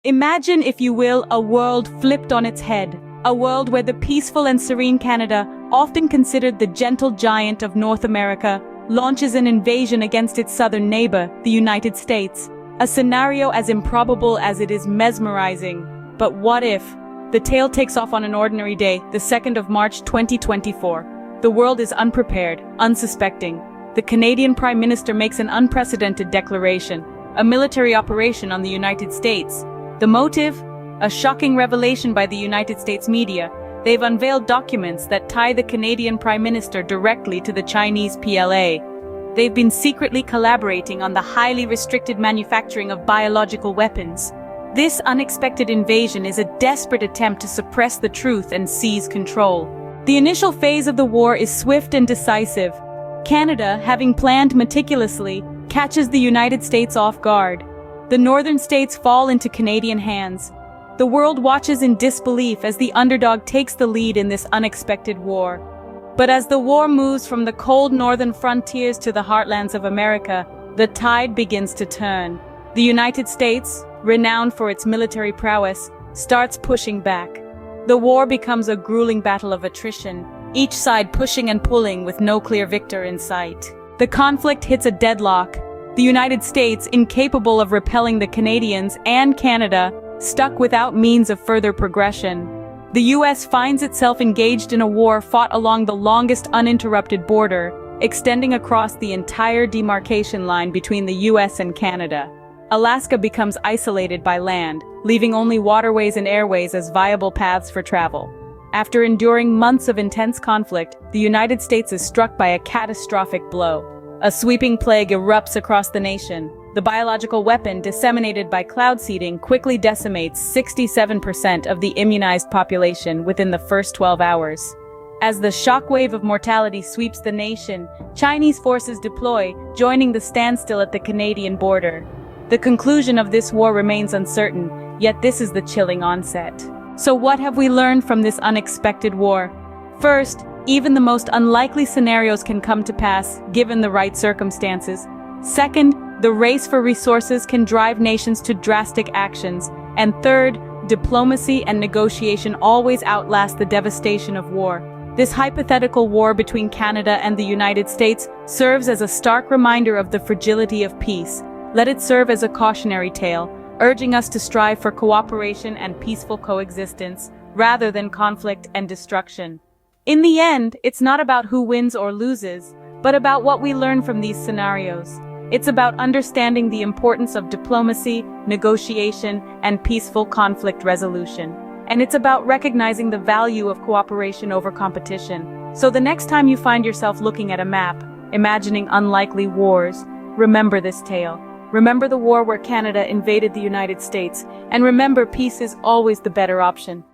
Imagine, if you will, a world flipped on its head. A world where the peaceful and serene Canada, often considered the gentle giant of North America, launches an invasion against its southern neighbor, the United States. A scenario as improbable as it is mesmerizing. But what if? The tale takes off on an ordinary day, the 2nd of March 2024. The world is unprepared, unsuspecting. The Canadian Prime Minister makes an unprecedented declaration, a military operation on the United States. The motive? A shocking revelation by the United States media. They've unveiled documents that tie the Canadian Prime Minister directly to the Chinese PLA. They've been secretly collaborating on the highly restricted manufacturing of biological weapons. This unexpected invasion is a desperate attempt to suppress the truth and seize control. The initial phase of the war is swift and decisive. Canada, having planned meticulously, catches the United States off guard. The northern states fall into Canadian hands. The world watches in disbelief as the underdog takes the lead in this unexpected war. But as the war moves from the cold northern frontiers to the heartlands of America, the tide begins to turn. The United States, renowned for its military prowess, starts pushing back. The war becomes a grueling battle of attrition, each side pushing and pulling with no clear victor in sight. The conflict hits a deadlock. The United States, incapable of repelling the Canadians and Canada, stuck without means of further progression. The US finds itself engaged in a war fought along the longest uninterrupted border, extending across the entire demarcation line between the US and Canada. Alaska becomes isolated by land, leaving only waterways and airways as viable paths for travel. After enduring months of intense conflict, the United States is struck by a catastrophic blow. A sweeping plague erupts across the nation. The biological weapon, disseminated by cloud seeding, quickly decimates 67% of the immunized population within the first 12 hours. As the shockwave of mortality sweeps the nation, Chinese forces deploy, joining the standstill at the Canadian border. The conclusion of this war remains uncertain, yet this is the chilling onset. So what have we learned from this unexpected war? First, even the most unlikely scenarios can come to pass, given the right circumstances. Second, the race for resources can drive nations to drastic actions. And third, diplomacy and negotiation always outlast the devastation of war. This hypothetical war between Canada and the United States serves as a stark reminder of the fragility of peace. Let it serve as a cautionary tale, urging us to strive for cooperation and peaceful coexistence, rather than conflict and destruction. In the end, it's not about who wins or loses, but about what we learn from these scenarios. It's about understanding the importance of diplomacy, negotiation, and peaceful conflict resolution. And it's about recognizing the value of cooperation over competition. So the next time you find yourself looking at a map, imagining unlikely wars, remember this tale. Remember the war where Canada invaded the United States, and remember, peace is always the better option.